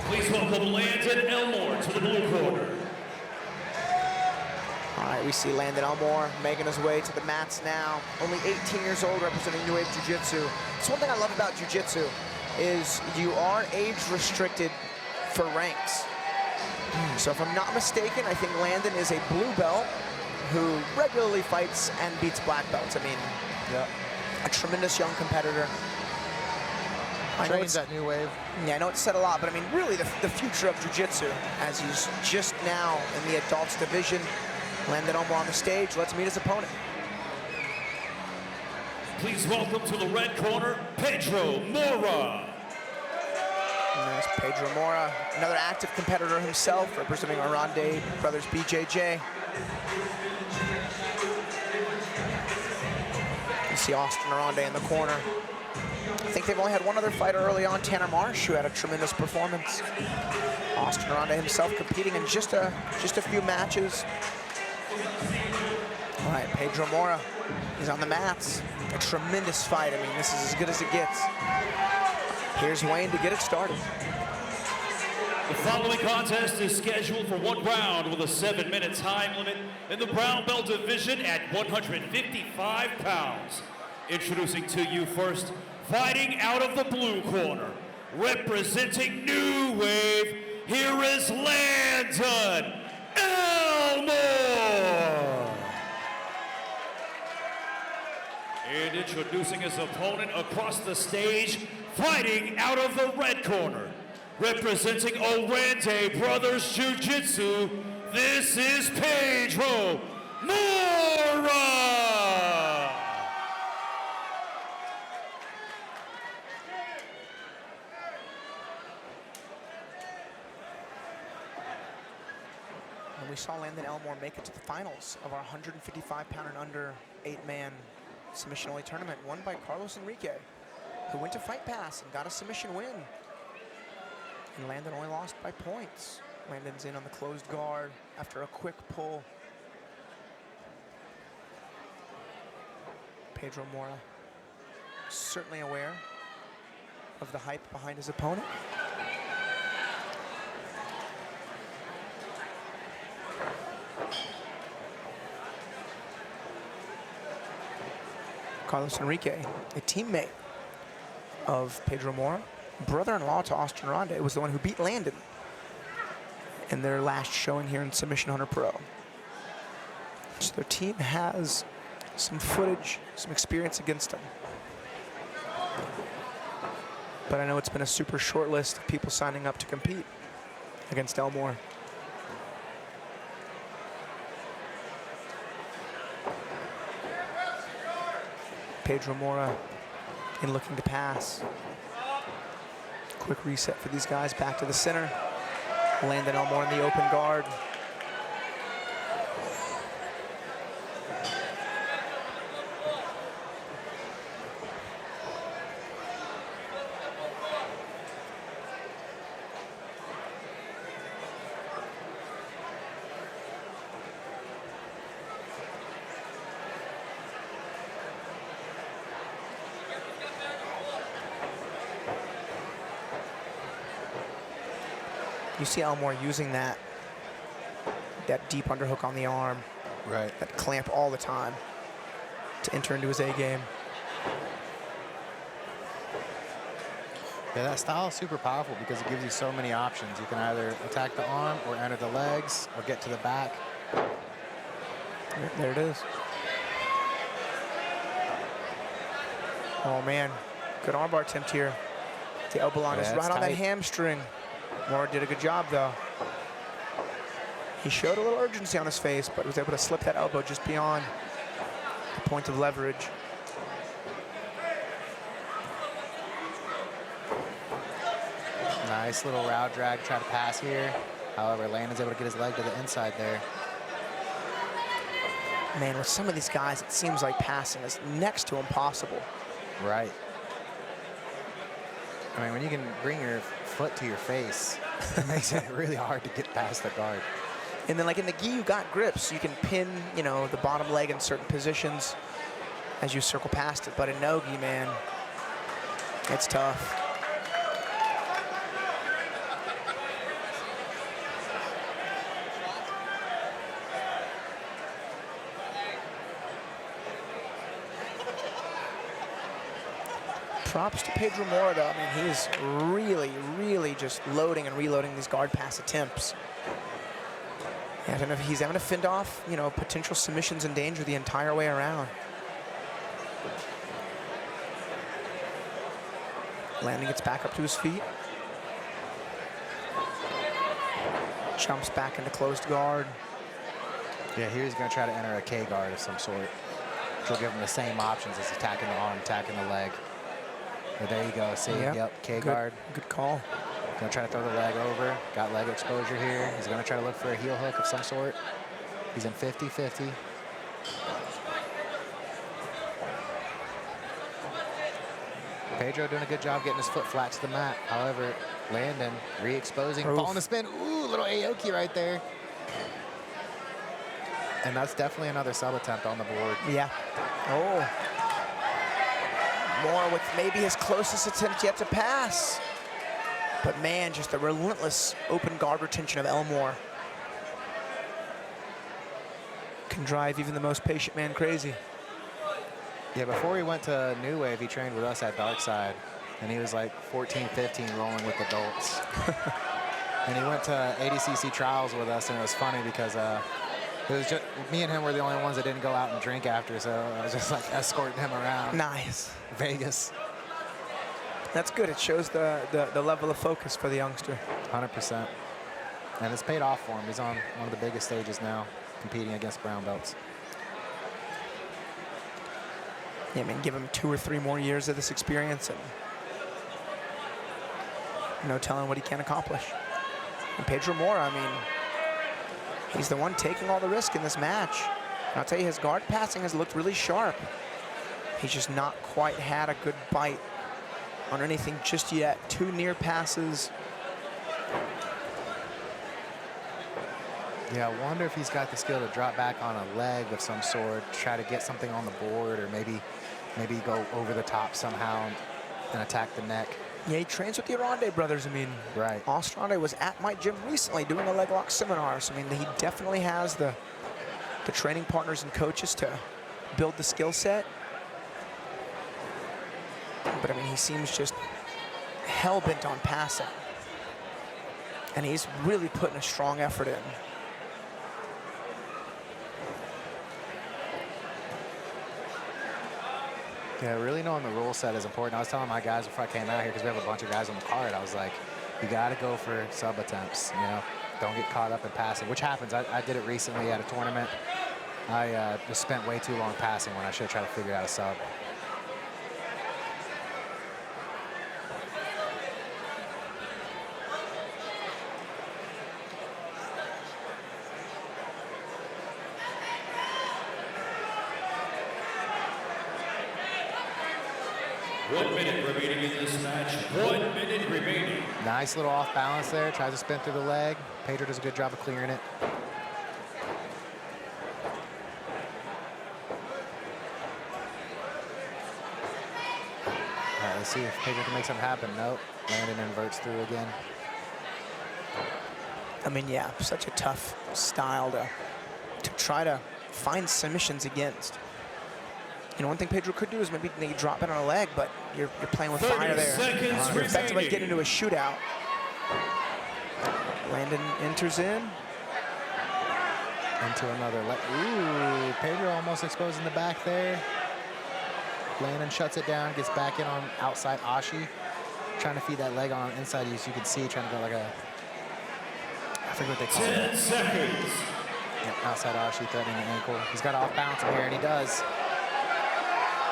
Please welcome Landon Elmore to the blue corner. All right, we see Landon Elmore making his way to the mats now. Only 18 years old, representing New Wave Jiu-Jitsu. So one thing I love about Jiu-Jitsu is you are age restricted for ranks. So if I'm not mistaken, I think Landon is a blue belt who regularly fights and beats black belts. I mean, a tremendous young competitor. I know Trains at New Wave. Yeah, I know it's said a lot, but I mean, really the future of Jiu-Jitsu, as he's just now in the adults division. Landon Elmore on the stage. Let's meet his opponent. Please welcome to the red corner, Pedro Moura. And there's Pedro Moura, another active competitor himself, representing Arande Brothers BJJ. You see Austin Arande in the corner. I think they've only had one other fighter early on, Tanner Marsh, who had a tremendous performance. Austin Arande himself competing in just a few matches. All right, Pedro Moura is on the mats. A tremendous fight. I mean, this is as good as it gets. Here's Wayne to get it started. The following contest is scheduled for 1 round with a 7-minute time limit in the brown belt division at 155 pounds. Introducing to you first, fighting out of the blue corner, representing New Wave, here is Landon Elmore. And introducing his opponent across the stage, fighting out of the red corner, representing Arande Brothers Jiu-Jitsu, this is Pedro Moura. And we saw Landon Elmore make it to the finals of our 155-pound and under 8-man submission-only tournament, won by Carlos Enrique, who went to Fight Pass and got a submission win. And Landon only lost by points. Landon's in on the closed guard after a quick pull. Pedro Moura certainly aware of the hype behind his opponent. Carlos Enrique, a teammate of Pedro Moura, brother-in-law to Austin Arande, was the one who beat Landon in their last showing here in Submission Hunter Pro. So their team has some footage, some experience against them. But I know it's been a super short list of people signing up to compete against Elmore. Pedro Moura in looking to pass. Quick reset for these guys, back to the center. Landon Elmore in the open guard. You see Elmore using that deep underhook on the arm, Right. that clamp all the time to enter into his A game. Yeah, that style is super powerful because it gives you so many options. You can either attack the arm or enter the legs or get to the back. There it is. Oh man, good armbar attempt here. The elbow line is right on that hamstring. Moura did a good job though. He showed a little urgency on his face, but was able to slip that elbow just beyond the point of leverage. Nice little route drag, try to pass here. However, Landon's able to get his leg to the inside there. Man, with some of these guys, it seems like passing is next to impossible. Right. I mean, when you can bring your foot to your face, it makes it really hard to get past the guard. And then like in the gi, you got grips. You can pin, you know, the bottom leg in certain positions as you circle past it. But in no-gi, man, it's tough. Props to Pedro Moura, though. I mean, he's really just loading and reloading these guard pass attempts. Yeah, I don't know if he's having to fend off, you know, potential submissions and danger the entire way around. Landon gets back up to his feet. Jumps back into closed guard. Yeah, here he's going to try to enter a K guard of some sort. Which will give him the same options as attacking the arm, attacking the leg. But there you go. See, yep, K guard. Good call. Going to try to throw the leg over. Got leg exposure here. He's going to try to look for a heel hook of some sort. He's in 50-50. Pedro doing a good job getting his foot flat to the mat. However, Landon re-exposing, falling to spin. Ooh, little Aoki right there. And that's definitely another sub attempt on the board. Yeah. Oh. Moura with maybe his closest attempt yet to pass. But man, just the relentless open guard retention of Elmore can drive even the most patient man crazy. Yeah, before he went to New Wave, he trained with us at Darkside, and he was like 14, 15 rolling with adults. And he went to ADCC trials with us, and it was funny because it was just me and him were the only ones that didn't go out and drink after, so I was just like escorting him around. Nice. Vegas. That's good. It shows the level of focus for the youngster. 100%. And it's paid off for him. He's on one of the biggest stages now, competing against brown belts. Yeah, I mean, give him 2 or 3 more years of this experience and no telling what he can accomplish. And Pedro Moura, I mean, he's the one taking all the risk in this match. And I'll tell you, his guard passing has looked really sharp. He's just not quite had a good bite on anything just yet. 2 near passes. Yeah, I wonder if he's got the skill to drop back on a leg of some sort, try to get something on the board, or maybe go over the top somehow and attack the neck. Yeah, he trains with the Arande brothers. I mean, right. Ostrande was at my gym recently doing a leg lock seminar. So, I mean, he definitely has the training partners and coaches to build the skill set. But, I mean, he seems just hell-bent on passing. And he's really putting a strong effort in. Yeah, really knowing the rule set is important. I was telling my guys before I came out here, because we have a bunch of guys on the card, I was like, you got to go for sub attempts, you know? Don't get caught up in passing, which happens. I did it recently at a tournament. I just spent way too long passing when I should have tried to figure out a sub. Remaining in this match. 1 minute remaining. Nice little off balance there. Tries to spin through the leg. Pedro does a good job of clearing it. All right, let's see if Pedro can make something happen. Nope. Landon inverts through again. I mean, yeah, such a tough style to try to find submissions against. You know, one thing Pedro could do is maybe drop it on a leg, but you're playing with fire there. You're effectively getting into a shootout. Landon enters in. Into another leg. Ooh, Pedro almost exposing the back there. Landon shuts it down, gets back in on outside Ashi. Trying to feed that leg on inside you, so you can see, trying to go like a, I forget what they call it. 10 seconds. Yeah, outside Ashi threatening the ankle. He's got off balance in here, and he does.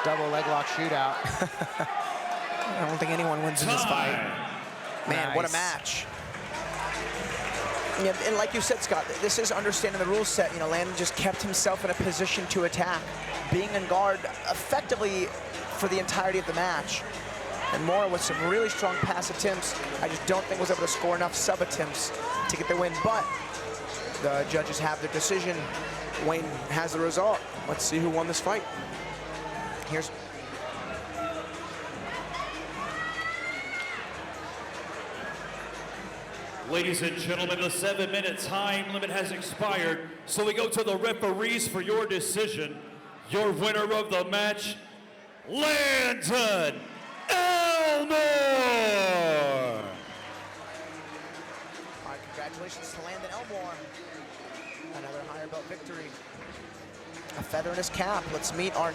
Double leg lock shootout. I don't think anyone wins in this fight. Man, Nice. what a match. Yeah, and like you said, Scott, this is understanding the rule set. You know, Landon just kept himself in a position to attack, being in guard effectively for the entirety of the match. And Moura with some really strong pass attempts. I just don't think was able to score enough sub attempts to get the win, but the judges have their decision. Wayne has the result. Let's see who won this fight. Here's Ladies and gentlemen, the 7-minute time limit has expired, so we go to the referees for your decision. Your winner of the match, Landon. Elmore. All right, congratulations to Landon Elmore. Another higher belt victory. A feather in his cap. Let's meet our